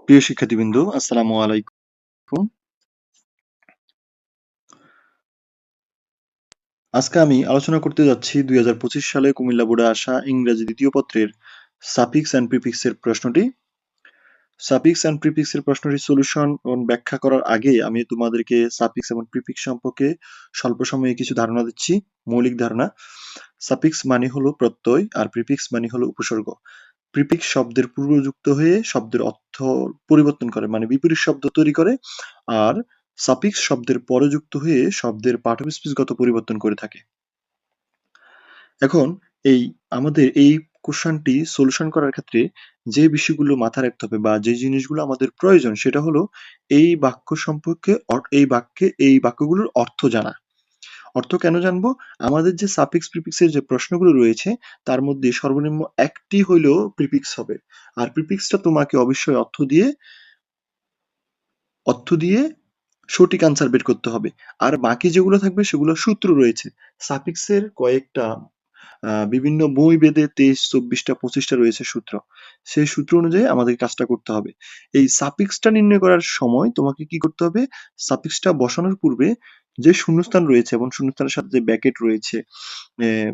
প্রিয় শিক্ষার্থীবৃন্দ, আসসালামু আলাইকুম। আজকে আমি আলোচনা করতে যাচ্ছি 2025 সালে কুমিল্লা বোর্ডে আসা ইংরেজি দ্বিতীয় পত্রের সাফিক্স অ্যান্ড প্রিফিক্স এর প্রশ্নটি। সাফিক্স অ্যান্ড প্রিফিক্স এর প্রশ্নটির সলিউশন এবং ব্যাখ্যা করার আগে আমি তোমাদেরকে সাফিক্স এবং প্রিফিক্স সম্পর্কে স্বল্প সময়ে কিছু ধারণা দিচ্ছি, মৌলিক ধারণা। সাফিক্স মানে হলো প্রত্যয় আর প্রিফিক্স মানে হলো উপসর্গ। প্রিফিক্স শব্দের পূর্বযুক্ত হয়ে শব্দের অর্থ পরিবর্তন করে, মানে বিপরীত শব্দ তৈরি করে, আর সাফিক্স শব্দের পরে যুক্ত হয়ে শব্দের পাঠ্যবস্তুগত পরিবর্তন করে থাকে। এখন এই আমাদের এই কোশ্চেনটি সলিউশন করার ক্ষেত্রে যে বিষয়গুলো মাথায় রাখতে হবে বা যে জিনিসগুলো আমাদের প্রয়োজন সেটা হলো এই বাক্য সম্পর্কে এই বাক্যগুলোর অর্থ জানা। অর্থ কেন জানবো? আমাদের যে সাফিক্স প্রিফিক্স এর যে প্রশ্নগুলো রয়েছে তার মধ্যে সর্বনিম্ন একটি হইলেও প্রিফিক্স হবে, আর প্রিফিক্সটা তোমাকে অবশ্যই অর্থ দিয়ে সঠিক আনসার বের করতে হবে। আর বাকি যেগুলো থাকবে সেগুলো সূত্র রয়েছে। সাফিক্সের কয়েকটা বিভিন্ন বই বেদে 23, 24টা, 25টা রয়েছে সূত্র। সেই সূত্র অনুযায়ী আমাদের কাজটা করতে হবে। এই সাফিক্সটা নির্ণয় করার সময় তোমাকে কি করতে হবে? সাফিক্সটা বসানোর পূর্বে যে শূন্যস্থান রয়েছে এবং শূন্যস্থানের সাথে যে ব্র্যাকেট রয়েছে, আহ,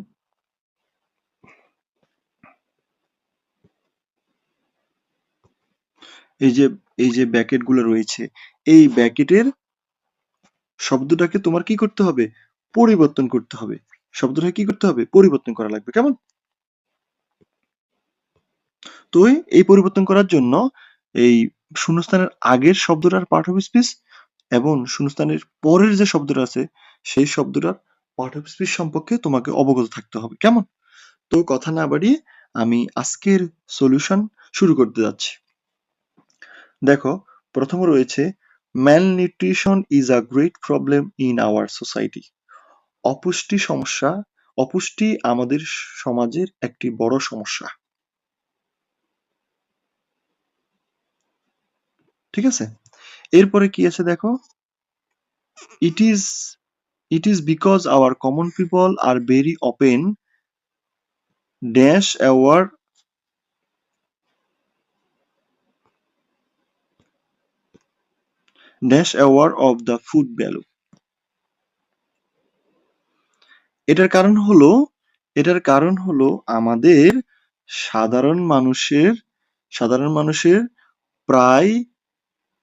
এই যে এই যে ব্র্যাকেট গুলো রয়েছে, এই ব্র্যাকেটের শব্দটাকে তোমার কি করতে হবে? পরিবর্তন করতে হবে। শব্দটা কি করতে হবে? পরিবর্তন করা লাগবে। কেমন? তো এই পরিবর্তন করার জন্য এই শূন্যস্থানের আগের শব্দটার পার্ট অফ স্পিচ এবং শূন্যস্থানের পরের যে শব্দটা আছে সেই শব্দটার পার্ট অফ স্পিচ সম্পর্কে তোমাকে অবগত থাকতে হবে। কেমন? তো কথা না বাড়িয়ে আমি আজকের সলিউশন শুরু করতে যাচ্ছি। দেখো, প্রথমে রয়েছে malnutrition is a great problem in our society. অপুষ্টি সমস্যা, অপুষ্টি আমাদের সমাজের একটি বড় সমস্যা। ঠিক আছে? এরপরে কি আছে দেখো, it is it is because our common people are very open dash aware of the food value. এটার কারণ হলো এটার কারণ হলো আমাদের সাধারণ মানুষের সাধারণ মানুষের প্রায়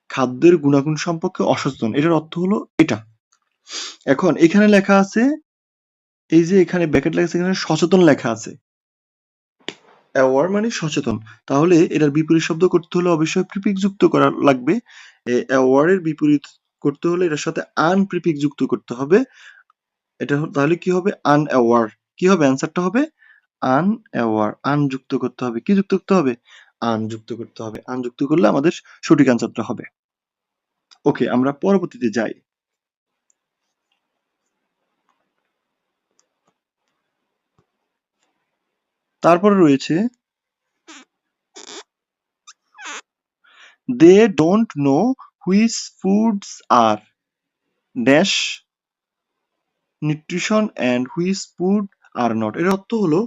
খাদ্যের গুণাগুণ সম্পর্কে অসচেতন। এটার অর্থ হলো এটা। এখন এখানে লেখা আছে, এই যে এখানে ব্র্যাকেট লেখা আছে, এখানে সচেতন লেখা আছে। অ্যাওয়ার মানে সচেতন। তাহলে এটার বিপরীত শব্দ করতে হলে অবশ্যই প্রিফিক্স যুক্ত করা লাগবে। অ্যাওয়ার এর বিপরীত করতে হলে এটার সাথে আন প্রিফিক্স যুক্ত করতে হবে। তাহলে কি হবে? আনঅ্যাওয়ার। কি হবে? অ্যান্সারটা হবে আনঅ্যাওয়ার। আন যুক্ত করতে হবে। কি যুক্ত করতে হবে? আন যুক্ত করতে হবে। আন যুক্ত করলে আমাদের সঠিক অ্যান্সারটা হবে। ওকে, আমরা পরবর্তীতে যাই। তারপরে রয়েছে they don't know which foods are dash nutrition and which food are not. এর অর্থ হলো,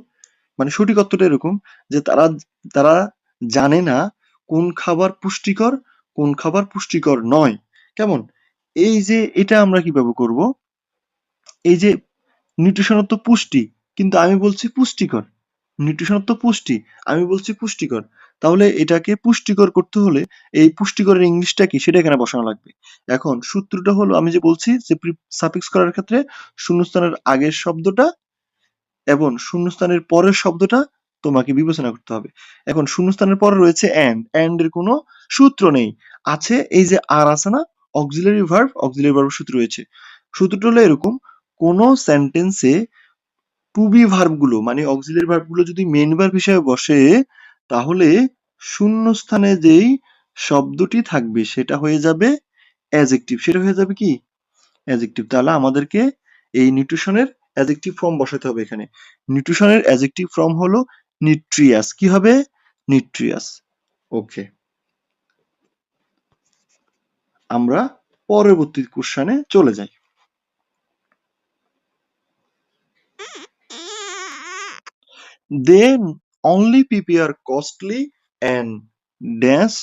মানে সঠিক অর্থটা এরকম যে তারা তারা জানে না কোন খাবার পুষ্টিকর, কোন খাবার পুষ্টিকর নয়। কেমন? এই যে এটা আমরা কিভাবে করব? এই যে নিউট্রিশন অর্থ পুষ্টি, কিন্তু আমি বলছি পুষ্টিকর। নিউট্রিশন অর্থ পুষ্টি, আমি বলছি পুষ্টিকর। তাহলে এটাকে পুষ্টিকর করতে হলে এই পুষ্টিকরের ইংলিশটা কি সেটা এখানে বসানো লাগবে। এখন সূত্রটা হলো, আমি যে বলছি যে সাফিক্স করার ক্ষেত্রে শূন্যস্থানের আগের শব্দটা এবং শূন্যস্থানের পরের শব্দটা তোমাকে বিবেচনা করতে হবে। এখন শূন্যস্থানের পরে রয়েছে অ্যান্ড এর কোনো সূত্র নেই। আছে এই যে আর আছে না, অক্সিলারি ভার্ব সূত্র রয়েছে। সূত্রটা হলো এরকম, কোন সেন্টেন্সে টু বি ভার্ব গুলো মানে অক্সিলারি ভার্ব গুলো যদি মেন ভার্ব হিসেবে বসে, তাহলে শূন্যস্থানে যেই শব্দটি থাকবে সেটা হয়ে যাবে অ্যাজেক্টিভ। সেটা হয়ে যাবে কি? অ্যাজেক্টিভ। তাহলে আমাদেরকে এই নিউট্রিশনের অ্যাজেক্টিভ ফর্ম বসাতে হবে এখানে। নিউট্রিশনের অ্যাজেক্টিভ ফর্ম হলো নিউট্রিয়াস। কি হবে? নিউট্রিয়াস। ওকে, আমরা পরবর্তী কোশ্চেনে চলে যাই। They only prepare costly and dash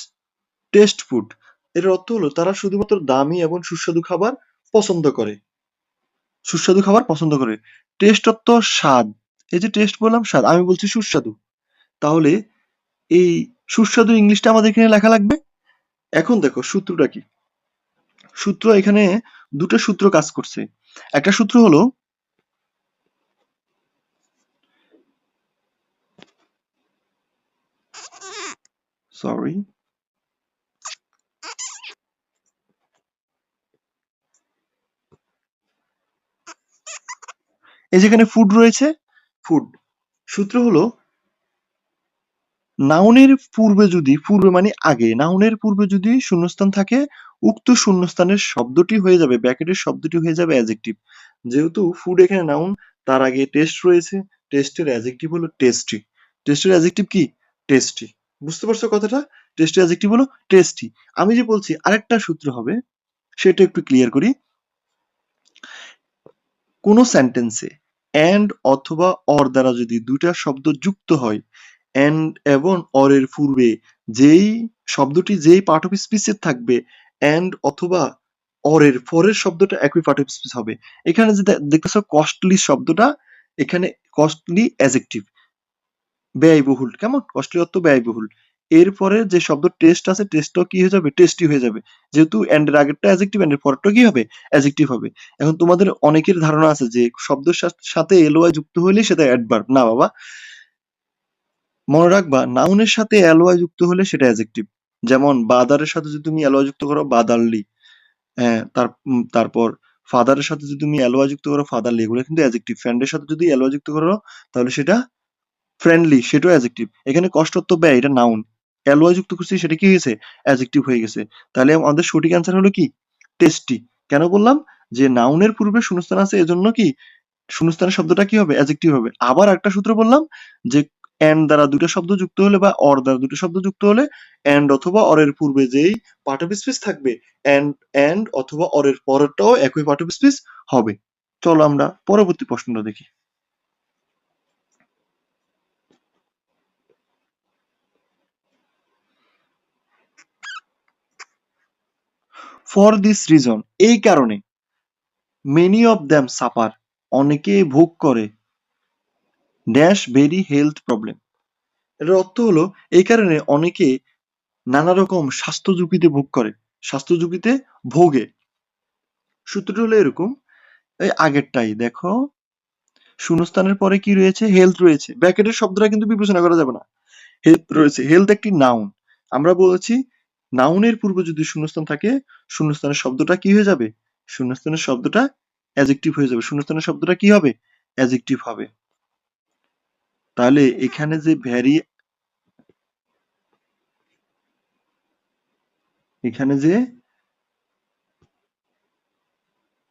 test food এর অর্থ হলো তারা শুধুমাত্র দামি এবং সুস্বাদু খাবার পছন্দ করে। সুস্বাদু খাবার পছন্দ করে। টেস্ট অর্থ স্বাদ। এই যে টেস্ট বললাম স্বাদ, আমি বলছি সুস্বাদু। তাহলে এই সুস্বাদু ইংলিশটা আমাদের এখানে লেখা লাগবে। এখন দেখো সূত্রটা কি? সূত্র এখানে দুটো সূত্র কাজ করছে। একটা সূত্র হলো সরি এই যেখানে ফুড রয়েছে, ফুড সূত্র হলো নাউনের পূর্বে যদি, পূর্বে মানে আগে, নাউনের পূর্বে যদি শূন্যস্থান থাকে, উক্ত শূন্যস্থানের শব্দটি হয়ে যাবে, ব্র্যাকেটের শব্দটি হয়ে যাবে অ্যাডজেক্টিভ। যেহেতু ফুড এখানে নাউন, তার আগে টেস্ট রয়েছে, টেস্টের অ্যাডজেক্টিভ হলো টেস্টি। টেস্টের অ্যাডজেক্টিভ কি? টেস্টি। বুঝতে পারছো কথাটা? টেস্টের অ্যাডজেক্টিভ হলো টেস্টি। আমি যে বলছি আরেকটা সূত্র হবে, সেটা একটু ক্লিয়ার করি। কোনো সেন্টেন্সে অ্যান্ড অথবা অর দ্বারা যদি দুইটা শব্দ যুক্ত হয়, অ্যান্ড এবং অর এর পূর্বে যেই শব্দটি যেই পার্ট অফ স্পিচে থাকবে, অ্যান্ড অথবা অর এর পরের শব্দটা একই পার্ট অফ স্পিচ হবে। এখানে যে দেখতেছো কস্টলি শব্দটা, এখানে কস্টলি অ্যাজেক্টিভ, ব্যয়বহুল। কেমন? কস্টলি অর্থ ব্যয়বহুল। এরপরে যে শব্দ টেস্ট আছে, টেস্টটাও কি হয়ে যাবে? টেস্টি হয়ে যাবে। যেহেতু এন্ড এর আগেরটা অ্যাডজেক্টিভ, এন্ড এর পরেরটা কি হবে? অ্যাডজেক্টিভ হবে। এখন তোমাদের অনেকের ধারণা আছে যে শব্দের সাথে এলওয়াই যুক্ত হইলেই সেটা অ্যাডভার্ব। না বাবা, মনে রাখবা নাউনের সাথে এলওয়াই যুক্ত হলে সেটা অ্যাডজেক্টিভ। যেমন বাদারের সাথে যদি তুমি এলওয়াই যুক্ত করো, বাদারলি। হ্যাঁ, তারপর ফাদারের সাথে যদি তুমি এলওয়াই যুক্ত করো, ফাদারলি। এগুলো কিন্তু অ্যাডজেক্টিভ। ফ্রেন্ডের সাথে যদি এলওয়াই যুক্ত করো, তাহলে সেটা ফ্রেন্ডলি, সেটাও অ্যাডজেক্টিভ। এখানে কষ্টত্ব ব্যয়, এটা নাউন। অ্যালয় যুক্ত করছি, সেটা কি হয়েছে? অ্যাডজেক্টিভ হয়ে গেছে। তাহলে আমাদের সঠিক অ্যান্সার হলো কি? টেস্টি। কেন বললাম? যে নাউনের পূর্বে শূন্যস্থান আছে, এজন্য কি শূন্যস্থানের শব্দটা কি হবে? অ্যাডজেক্টিভ হবে। আবার একটা সূত্র বললাম যে এন্ড দ্বারা দুটো শব্দ যুক্ত হলে বা অর দ্বারা দুটো শব্দ যুক্ত হলে, এন্ড অথবা অরের পূর্বে যেই পার্ট অফ স্পিচ থাকবে, এন্ড অথবা অরের পরেরটাও একই পার্ট অফ স্পিচ হবে। চলো আমরা পরবর্তী প্রশ্নটা দেখি। ফর দিস রিজন, এই কারণে, মেনি অফ দ্যাম সাফার, অনেকে ভোগ করে, ড্যাশ ভেরি হেলথ প্রবলেম। এটার অর্থ হলো এই কারণে অনেকে নানা রকম স্বাস্থ্য ঝুঁকিতে ভোগ করে, স্বাস্থ্য ঝুঁকিতে ভোগে। সূত্রটা হলো এরকম, এই আগেরটাই দেখো, শূন্যস্থানের পরে কি রয়েছে? হেলথ রয়েছে। ব্র্যাকেটের শব্দটা কিন্তু বিবেচনা করা যাবে না। হেলথ রয়েছে, হেলথ একটি নাউন। আমরা বলেছি নাউনের পূর্বে যদি শূন্যস্থান থাকে, শূন্যস্থানের শব্দটা কি হয়ে যাবে? শূন্যস্থানের শব্দটা অ্যাডজেক্টিভ হয়ে যাবে। শূন্যস্থানের শব্দটা কি হবে? অ্যাডজেক্টিভ হবে। তাহলে এখানে যে ভ্যারি, এখানে যে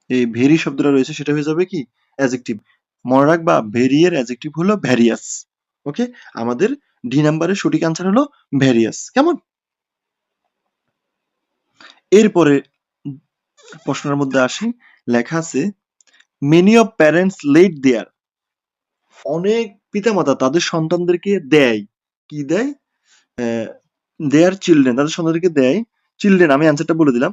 এই ভেরি শব্দটা রয়েছে, সেটা হয়ে যাবে কি? অ্যাডজেক্টিভ। মনে রাখবা ভেরি এর অ্যাডজেক্টিভ হলো ভ্যারিয়াস। ওকে, আমাদের ডি নাম্বারের সঠিক আনসার হলো ভ্যারিয়াস। কেমন? এরপরে প্রশ্নের মধ্যে আসি, লেখা আছে many of parents let their, অনেক পিতামাতা তাদের সন্তানদেরকে দেয়, কি দেয়? দেয়ার চিলড্রেন, তাদের সন্তানদেরকে দেয়। চিলড্রেন, আমি অ্যান্সারটা বলে দিলাম,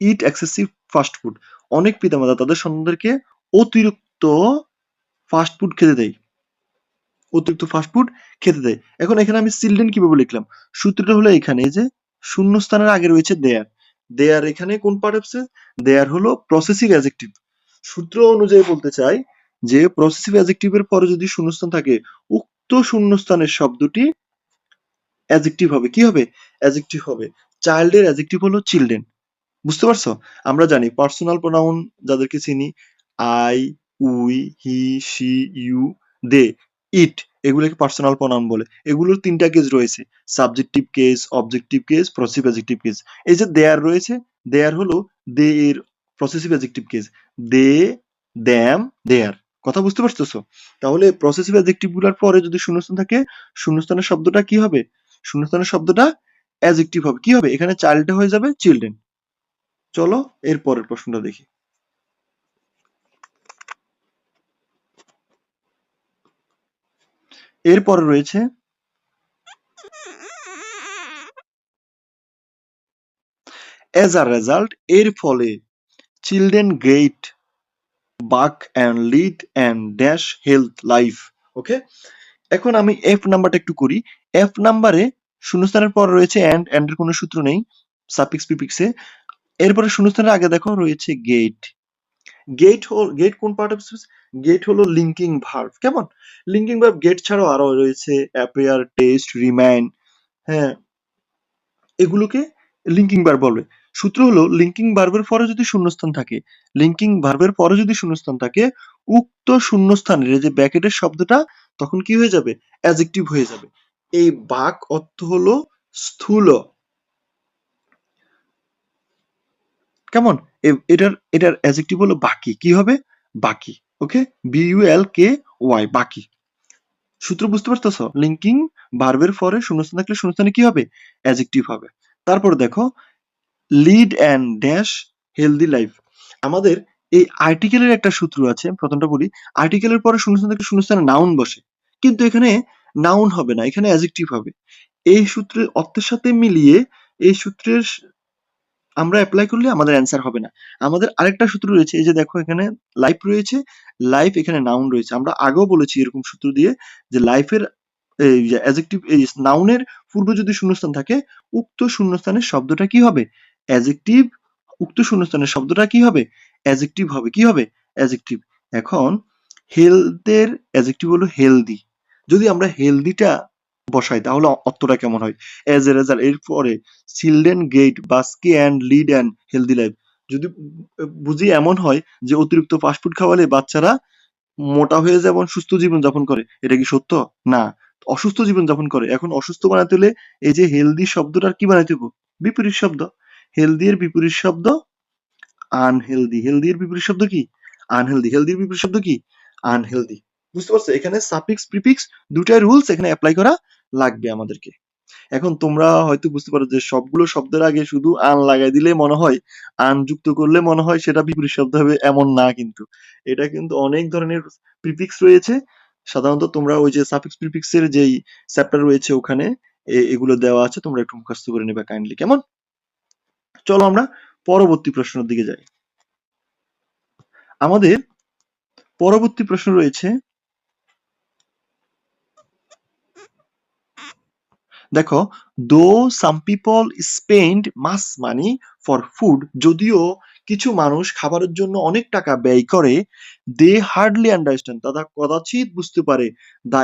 ইট এক্সেসিভ ফাস্ট ফুড, অনেক পিতামাতা তাদের সন্তানদেরকে অতিরিক্ত ফাস্ট ফুড খেতে দেয়, অতিরিক্ত ফাস্ট ফুড খেতে দেয়। এখন এখানে আমি চিলড্রেন কিভাবে লিখলাম? সূত্রটা হলো এখানে যে শূন্যস্থানের আগে রয়েছে দেয়ার। দেয়ার এখানে কোন পার্ট অফ স্পিচ? দেয়ার হলো প্রসেসিভ অ্যাডজেক্টিভ। সূত্র অনুযায়ী বলতে চাই যে প্রসেসিভ অ্যাডজেক্টিভের পরে যদি শূন্যস্থান থাকে, উক্ত শূন্যস্থানের শব্দটি অ্যাডজেক্টিভ হবে। কি হবে? অ্যাডজেক্টিভ হবে। চাইল্ডের অ্যাডজেক্টিভ হলো চিলড্রেন। বুঝতে পারছো? আমরা জানি পার্সোনাল প্রোনাউন যাদেরকে চিনি, I, we, he, she, you, they, it, এগুলোকে পার্সোনাল প্রোনাউন বলে। এগুলোর তিনটা কেস রয়েছে, subjective case, objective case, possessive adjective case. এই যে দেয়ার রয়েছে, দেয়ার হলো দে এর possessive adjective case. They, them, their. কথা বুঝতে পারতেছো? তাহলে পসেসিভ অ্যাডজেক্টিভ গুলোর পরে যদি শূন্যস্থান থাকে, শূন্যস্থানের শব্দটা কি হবে? শূন্যস্থানের শব্দটা অ্যাডজেক্টিভ হবে। কি হবে? এখানে চাইল্ডটা হয়ে যাবে চিলড্রেন। চলো এর পরের প্রশ্নটা দেখি। এরপরে রয়েছে অ্যাজ আ রেজাল্ট, এর ফলে children get back and lead and dash health life. Okay, এখন আমি এফ নাম্বারটা একটু করি। এফ নাম্বারে শূন্যস্থানের পর রয়েছে অ্যান্ড এর কোনো সূত্র নেই সাফিক্স প্রিফিক্সে। এরপরে শূন্যস্থানের আগে দেখো রয়েছে গেট। গেট কোন পার্ট অফ স্পিচ? গেট হলো লিঙ্কিং ভার্ব। কেমন? লিঙ্কিং ভার্ব গেট ছাড়াও আরো রয়েছে অ্যাপিয়ার, টেস্ট, রিমাইন্ড, হ্যাঁ, এগুলোকে লিঙ্কিং ভার্ব বলবে। সূত্র হলো লিঙ্কিং ভার্বের পরে যদি শূন্যস্থান থাকে, লিঙ্কিং ভার্বের পরে যদি শূন্যস্থান থাকে, উক্ত শূন্যস্থানের এই যে ব্র্যাকেটের শব্দটা তখন কি হয়ে যাবে? অ্যাডজেক্টিভ হয়ে যাবে। এই বাক অর্থ হলো স্থূল। কেমন? এটার এটার অ্যাডজেক্টিভ হলো বাকি। কি হবে? বাকি। ওকে, BULKY, বাকি। সূত্র বুঝতে পারতেছো? লিঙ্কিং ভার্বের পরে শূন্যস্থান থাকলে শূন্যস্থানে কি হবে? অ্যাডজেক্টিভ হবে। তারপর দেখো lead and dash healthy life. আমাদের এই আর্টিকেলের একটা সূত্র আছে, প্রথমটা বলি। আর্টিকেলের পরে শূন্যস্থান থাকলে শূন্যস্থানে নাউন বসে, কিন্তু এখানে নাউন হবে না, এখানে অ্যাডজেক্টিভ হবে। এই সূত্রের অর্থের সাথে মিলিয়ে এই সূত্রের আমরা অ্যাপ্লাই করলে আমাদের অ্যান্সার হবে না। আমাদের আরেকটা সূত্র রয়েছে, এই যে দেখো এখানে লাইফ রয়েছে, লাইফ এখানে নাউন রয়েছে। আমরা আগেও বলেছি এরকম সূত্র দিয়ে যে লাইফের এই যে অ্যাডজেক্টিভ, এই নাউনের পূর্বে যদি শূন্যস্থান থাকে, উক্ত শূন্যস্থানের শব্দটা কি হবে? অ্যাডজেক্টিভ। উক্ত শূন্যস্থানের শব্দটা কি হবে? অ্যাডজেক্টিভ হবে। কি হবে? অ্যাডজেক্টিভ। এখন হেলথের অ্যাডজেক্টিভ হলো হেলদি। যদি আমরা হেলদিটা বসাই তাহলে অর্থটা কেমন হয়? অ্যাজ এ রেজাল্ট, এর পরে children get busy and lead and healthy life. যদি বুঝি এমন হয় যে অতিরিক্ত ফাস্টফুড খাওয়ালে বাচ্চারা মোটা হয়ে যায় এবং সুস্থ জীবন যাপন করে, এটা কি সত্য? না, অসুস্থ জীবন যাপন করে। এখন অসুস্থ বানাতে হলে এই যে হেলদি শব্দটার কি বানাইতে হবে? বিপরীত শব্দ। হেলদি এর বিপরীত শব্দ আনহেলদি। হেলদি এর বিপরীত শব্দ কি? আনহেলদি। হেলদির বিপরীত শব্দ কি? আনহেলদি। বুঝতে পারছো? এখানে সাফিক্স প্রিফিক্স দুটাই রুলস এখানে অ্যাপ্লাই করা লাগবে আমাদেরকে। এখন তোমরা হয়তো বুঝতে পারো যে সবগুলো শব্দের আগে শুধু আন লাগাই দিলে মনে হয়, আন যুক্ত করলে মনে হয় সেটা বিপরীত শব্দ হবে, এমন না কিন্তু। এটা কিন্তু অনেক ধরনের প্রিফিক্স রয়েছে। সাধারণত তোমরা ওই যে সাফিক্স প্রিফিক্স এর যেই চ্যাপ্টার রয়েছে ওখানে এগুলো দেওয়া আছে, তোমরা একটু মুখস্থ করে নেবে কাইন্ডলি। কেমন? চলো আমরা পরবর্তী প্রশ্নের দিকে যাই। আমাদের পরবর্তী প্রশ্ন রয়েছে, দেখো, দো some people spend mass money for food, যদিও কিছু মানুষ খাবারের জন্য অনেক টাকা ব্যয় করে, দে হার্ডলি আন্ডারস্ট্যান্ড, তারা কদাচিৎ বুঝতে পারে the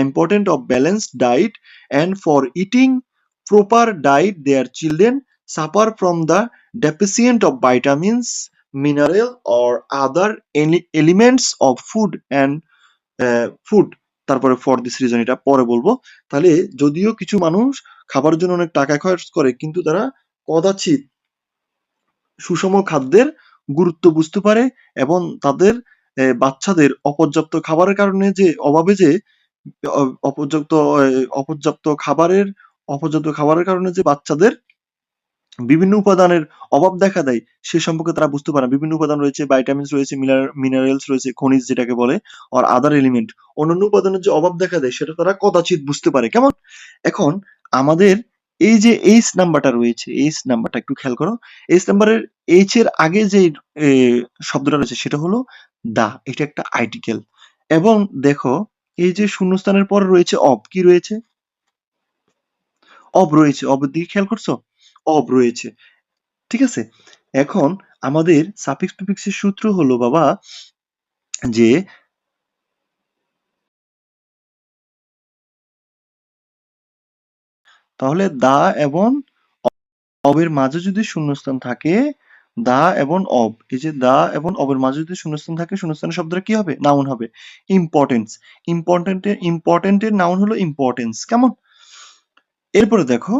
important of balanced diet, and for eating proper diet their children suffer from the deficient of vitamins, mineral or other elements of food and food. তারপরে ফর দিস রিজন, এটা পরে বলবো। তাহলে যদিও কিছু মানুষ খাবারের জন্য অনেক টাকা খরচ করে, কিন্তু তারা কদাচিৎ সুষম খাদ্যের গুরুত্ব বুঝতে পারে, এবং তাদের বাচ্চাদের অপর্যাপ্ত খাবারের কারণে যে অভাবে যে অপর্যাপ্ত অপর্যাপ্ত খাবারের অপর্যাপ্ত খাবারের কারণে যে বাচ্চাদের বিভিন্ন উপাদানের অভাব দেখা দেয়, সে সম্পর্কে তারা বুঝতে পারে না। বিভিন্ন উপাদান রয়েছে, ভাইটামিনস রয়েছে, মিনারেলস রয়েছে, খনিজ যেটাকে বলে, আর আদার এলিমেন্ট, অন্যান্য উপাদানের যে অভাব দেখা দেয় সেটা তারা কদাচিৎ বুঝতে পারে। কেমন? এখন আমাদের এই যে এইচ নাম্বারটা রয়েছে, এইচ নাম্বারটা একটু খেয়াল করো। এইচ নাম্বারের এইচ এর আগে যে শব্দটা রয়েছে সেটা হলো দা, এটা একটা আর্টিকেল। এবং দেখো এই যে শূন্যস্থানের পর রয়েছে অব, কি রয়েছে? অব রয়েছে। অবের দিকে খেয়াল করছো? অব রয়েছে। ঠিক আছে? এখন আমাদের সাফিক্স প্রিফিক্সের সূত্র হলো বাবা যে তাহলে দা এবং অবের মাঝে যদি শূন্যস্থান থাকে, দা এবং অব, এই যে দা এবং অবের মাঝে যদি শূন্যস্থান থাকে, শূন্যস্থানের শব্দটা কি হবে? নাউন হবে। ইম্পর্টেন্স। ইম্পর্টেন্টের নাউন হলো ইম্পর্টেন্স। কেমন? এরপরে দেখো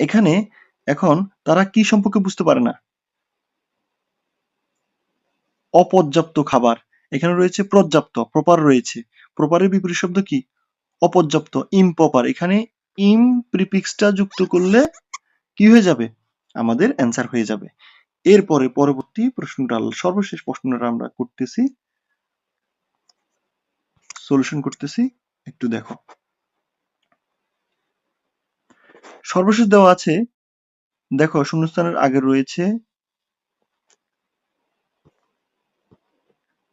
এখানে এখন তারা কি সম্পর্কে বুঝতে পারে না? অপর্যাপ্ত খাবার। এখানে রয়েছে পর্যাপ্ত, প্রপার রয়েছে। প্রপারের বিপরীত শব্দ কি? অপর্যাপ্ত, ইমপ্রপার। এখানে ইম প্রিফিক্সটা যুক্ত করলে কি হয়ে যাবে? আমাদের অ্যান্সার হয়ে যাবে। এরপরে পরবর্তী প্রশ্নটা, সর্বশেষ প্রশ্নটা আমরা করতেছি, সলিউশন করতেছি, একটু দেখো। সর্বশেষ দেওয়া আছে দেখো শূন্যস্থানের আগে রয়েছে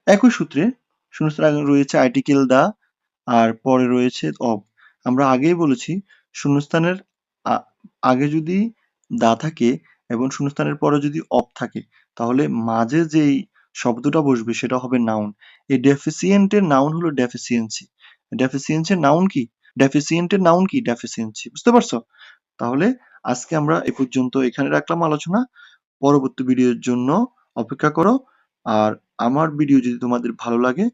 একই সূত্রে শূন্যস্থানের আগে রয়েছে আর্টিকেল দা আর পরে রয়েছে অব। আমরা আগেই বলেছি শূন্যস্থানের আগে যদি দা থাকে এবং শূন্যস্থানের পরে যদি অব থাকে তাহলে মাঝে যেই শব্দটা বসবে সেটা হবে নাউন। এই ডেফিসিয়েন্টের নাউন হলো ডেফিসিয়েন্সি। ডেফিসিয়েন্সির নাউন কি? ডেফিসিয়েন্টের নাউন কি? ডেফিসিয়েন্সি। বুঝতে পারছো? তাহলে আজকে আমরা এ পর্যন্ত এখানে রাখলাম আলোচনা। পরবর্তী ভিডিওর জন্য অপেক্ষা করো। আর আমার ভিডিও যদি তোমাদের ভালো লাগে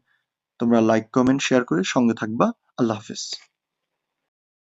তোমরা লাইক, কমেন্ট, শেয়ার করে সঙ্গে থাকবা। আল্লাহ হাফেজ।